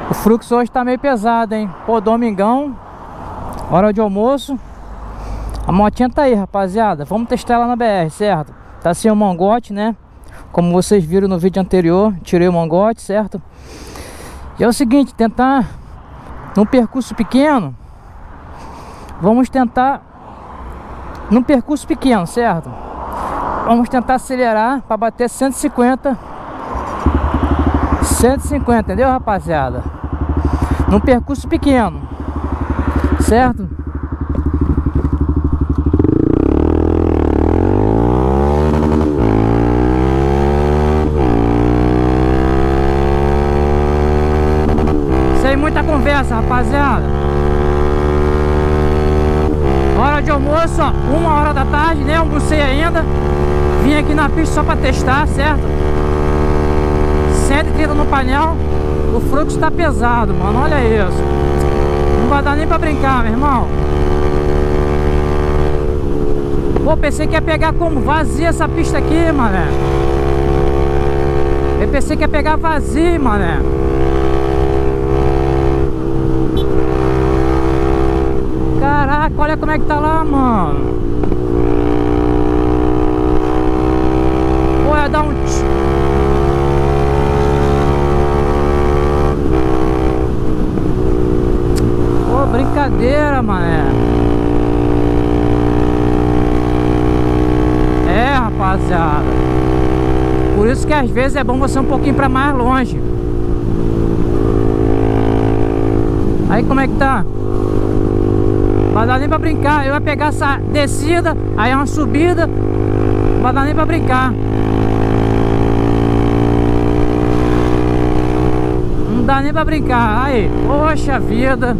O fluxo hoje tá meio pesado, hein? Pô, domingão, hora de almoço. A motinha tá aí, rapaziada. Vamos testar ela na BR, certo? Tá sem o mangote, né? Como vocês viram no vídeo anterior, tirei o mangote, certo? E é o seguinte, tentar num percurso pequeno. Vamos tentar num percurso pequeno, certo? Vamos tentar acelerar para bater 150, entendeu, rapaziada? Num percurso pequeno, certo? Sem muita conversa, rapaziada. Hora de almoço, ó, 1h da tarde, nem almocei ainda. Vim aqui na pista só pra testar, certo? 130 no painel. O fluxo tá pesado, mano, olha isso. Não vai dar nem pra brincar, meu irmão. Pô, pensei que ia pegar como vazia essa pista aqui, mané. Eu pensei que ia pegar vazio, mané. Caraca, olha como é que tá lá, mano. Pô, ia dar um... Pô, brincadeira, mané. É, rapaziada. Por isso que às vezes é bom você um pouquinho pra mais longe. Aí como é que tá? Não vai dar nem pra brincar. Eu ia pegar essa descida, aí é uma subida. Não vai dar nem pra brincar. Não dá nem pra brincar. Aí, poxa vida.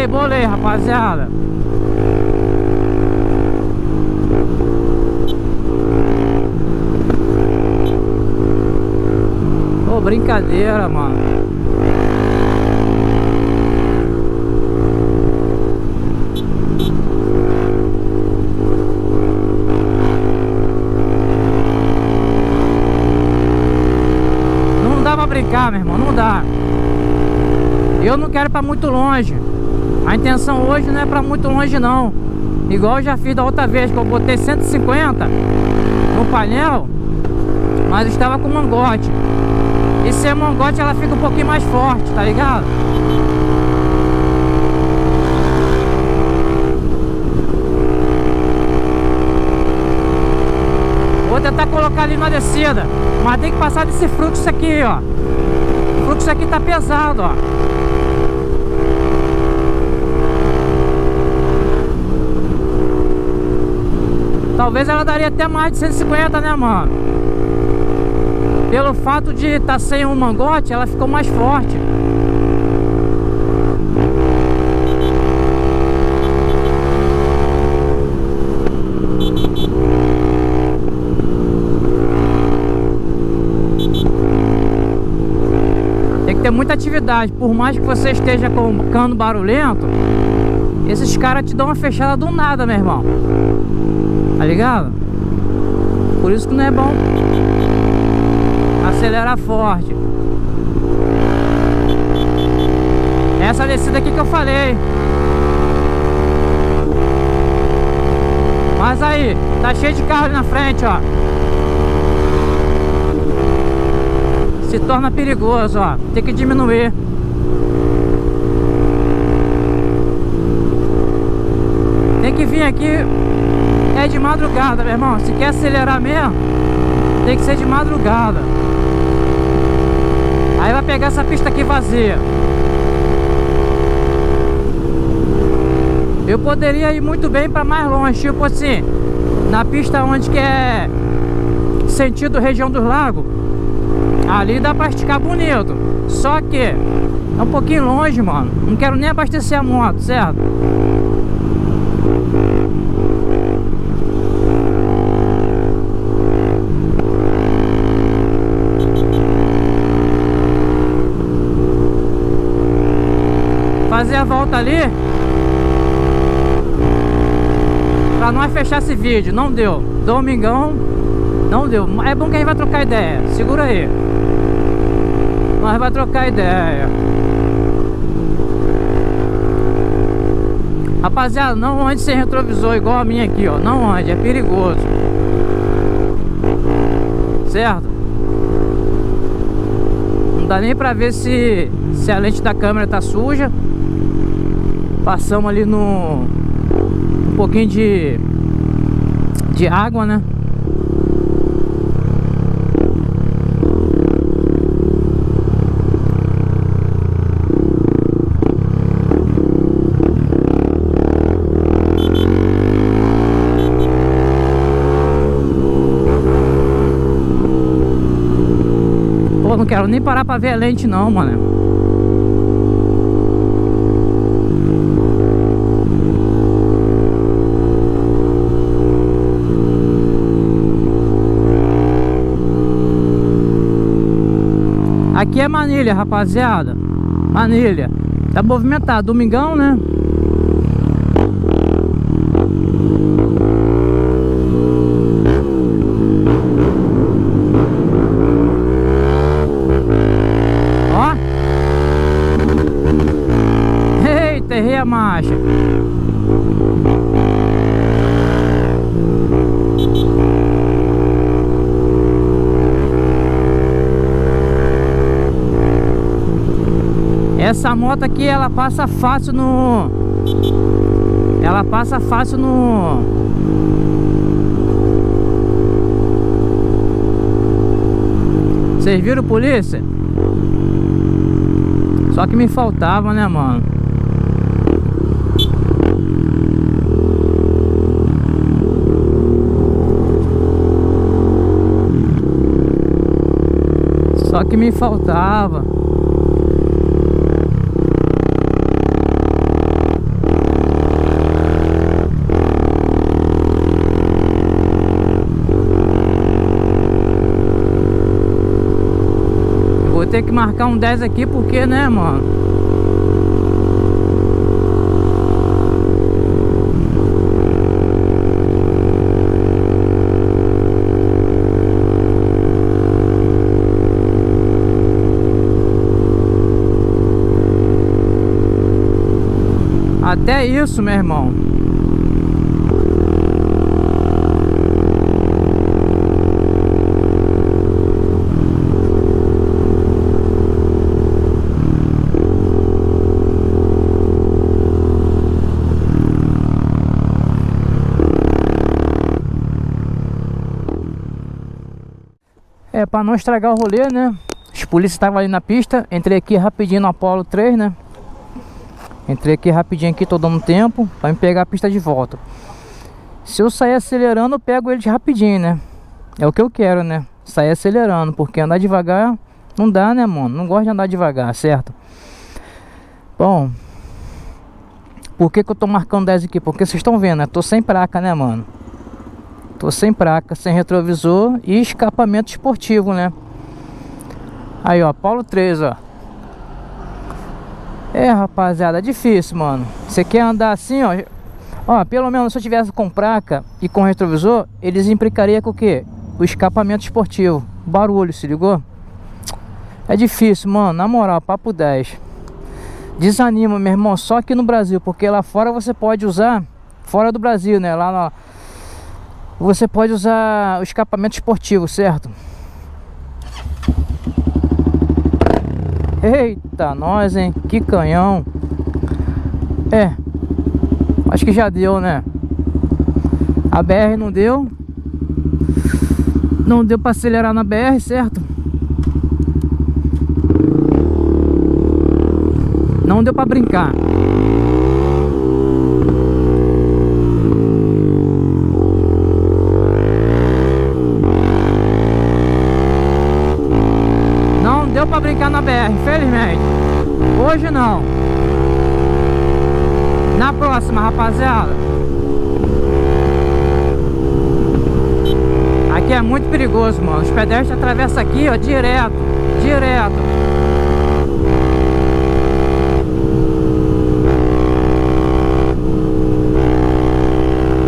Bolei, rapaziada. Ô, brincadeira, mano. Não dá pra brincar, meu irmão, não dá. Eu não quero ir pra muito longe. A intenção hoje não é pra muito longe, não. Igual eu já fiz da outra vez, que eu botei 150 no painel, mas estava com mangote. E sem mangote ela fica um pouquinho mais forte, tá ligado? Vou tentar colocar ali na descida, mas tem que passar desse fluxo aqui, ó. O fluxo aqui tá pesado, ó. Talvez ela daria até mais de 150, né, mano? Pelo fato de estar sem um mangote, ela ficou mais forte. Tem que ter muita atividade. Por mais que você esteja com um cano barulhento, esses caras te dão uma fechada do nada, meu irmão. Tá ligado? Por isso que não é bom acelerar forte. Essa descida aqui que eu falei. Mas aí, tá cheio de carro ali na frente, ó. Se torna perigoso, ó. Tem que diminuir. Tem que vir aqui. É de madrugada, meu irmão. Se quer acelerar mesmo, tem que ser de madrugada. Aí vai pegar essa pista aqui vazia. Eu poderia ir muito bem para mais longe, tipo assim, na pista onde que é sentido região dos lagos. Ali dá pra esticar bonito. Só que é um pouquinho longe, mano. Não quero nem abastecer a moto, certo? Fazer a volta ali pra nós fechar esse vídeo. Não deu. Domingão Não deu. É bom que a gente vai trocar ideia. Segura aí. Nós vai trocar ideia. Rapaziada, não ande sem retrovisor igual a minha aqui, ó. Não ande, é perigoso. Certo? Não dá nem pra ver se a lente da câmera tá suja. Passamos ali no um pouquinho de água, né? Pô, não quero nem parar pra ver a lente não, mano. Aqui é Manilha, rapaziada. Manilha. Tá movimentado, domingão, né? Ó. Eita, errei a marcha. Essa moto aqui, ela passa fácil no... Ela passa fácil no... Vocês viram, polícia? Só que me faltava, né, mano? Só que me faltava. Vou ter que marcar um 10 aqui porque, né, mano? Até isso, meu irmão. É, pra não estragar o rolê, né? Os polícias estavam ali na pista. Entrei aqui rapidinho no Apollo 3, né? Entrei aqui rapidinho aqui, tô dando tempo pra me pegar a pista de volta. Se eu sair acelerando, eu pego eles rapidinho, né? É o que eu quero, né? Sair acelerando, porque andar devagar não dá, né, mano? Não gosto de andar devagar, certo? Bom, por que que eu tô marcando 10 aqui? Porque vocês estão vendo, né? Tô sem placa, né, mano? Tô sem placa, sem retrovisor e escapamento esportivo, né? Aí, ó, Apollo 3, ó. É, rapaziada, é difícil, mano. Você quer andar assim, ó. Ó, pelo menos se eu tivesse com placa e com retrovisor, eles implicariam com o quê? O escapamento esportivo. Barulho, se ligou? É difícil, mano, na moral, papo 10. Desanima, meu irmão, só aqui no Brasil. Porque lá fora você pode usar, fora do Brasil, né? Lá na... Você pode usar o escapamento esportivo, certo? Eita, nós, hein? Que canhão. É, acho que já deu, né? A BR não deu. Não deu pra acelerar na BR, certo? Não deu pra brincar. Não deu pra brincar na BR, infelizmente. Hoje não. Na próxima, rapaziada. Aqui é muito perigoso, mano. Os pedestres atravessam aqui, ó, direto. Direto.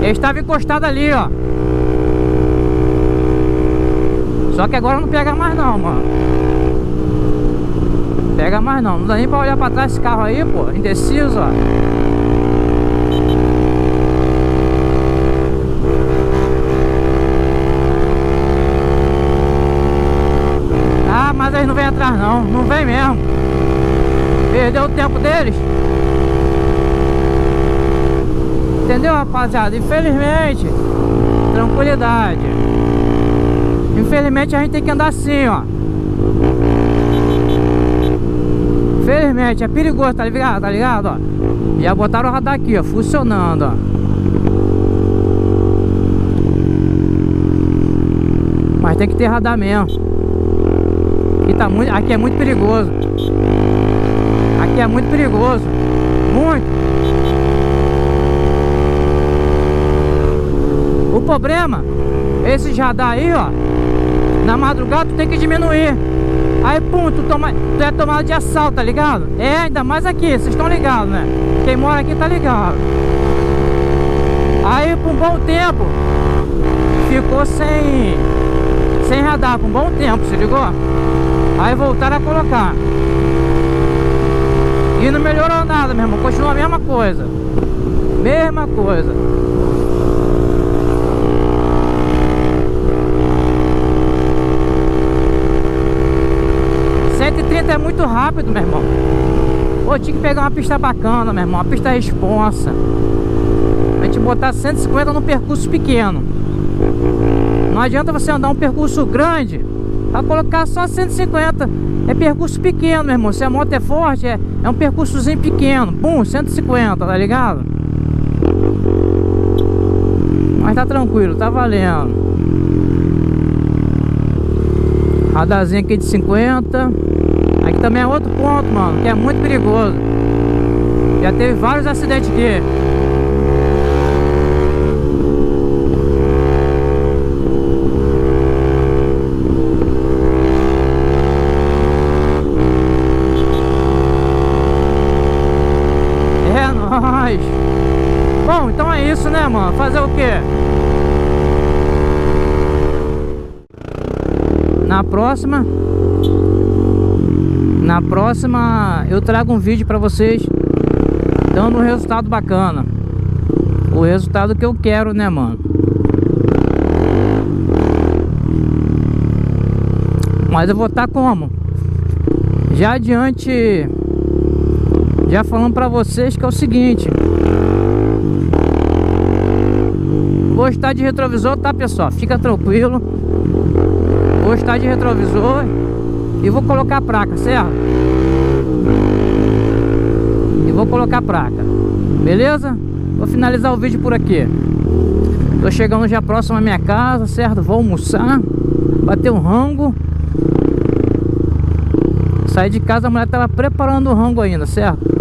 Ele estava encostado ali, ó. Só que agora não pega mais não, mano. Pega mais não. Não dá nem pra olhar pra trás esse carro aí, pô. Indeciso, ó. Ah, mas eles não vêm atrás não. Não vem mesmo. Perdeu o tempo deles. Entendeu, rapaziada? Infelizmente. Tranquilidade. Infelizmente a gente tem que andar assim, ó. Infelizmente, é perigoso, tá ligado? Tá ligado, ó. Já botaram o radar aqui, ó, funcionando, ó. Mas tem que ter radar mesmo. Aqui é muito perigoso. Aqui é muito perigoso. Muito. O problema, esse radar aí, ó, na madrugada tu tem que diminuir. Aí, pum, tu é tomado de assalto, tá ligado? É, ainda mais aqui, vocês estão ligados, né? Quem mora aqui tá ligado. Aí, por um bom tempo, ficou sem radar, por um bom tempo, se ligou? Aí voltaram a colocar. E não melhorou nada, meu irmão, continua a mesma coisa. Mesma coisa. É muito rápido, meu irmão. Pô, tinha que pegar uma pista bacana, meu irmão. Uma pista responsa. A gente botar 150 num percurso pequeno. Não adianta você andar um percurso grande pra colocar só 150. É percurso pequeno, meu irmão. Se a moto é forte, é um percursozinho pequeno. Pum, 150, tá ligado? Mas tá tranquilo, tá valendo. Radarzinho aqui de 50. Aqui também é outro ponto, mano, que é muito perigoso. Já teve vários acidentes aqui. É nóis. Bom, então é isso, né, mano? Fazer o quê? Na próxima eu trago um vídeo pra vocês dando um resultado bacana. O resultado que eu quero, né, mano? Mas eu vou estar como? Já adiante, já falando pra vocês que é o seguinte: vou estar de retrovisor, tá, pessoal? Fica tranquilo. Vou estar de retrovisor e vou colocar a placa, certo? E vou colocar a placa. Beleza? Vou finalizar o vídeo por aqui. Tô chegando já próximo à minha casa, certo? Vou almoçar, bater um rango. Saí de casa, a mulher tava preparando o rango ainda, certo?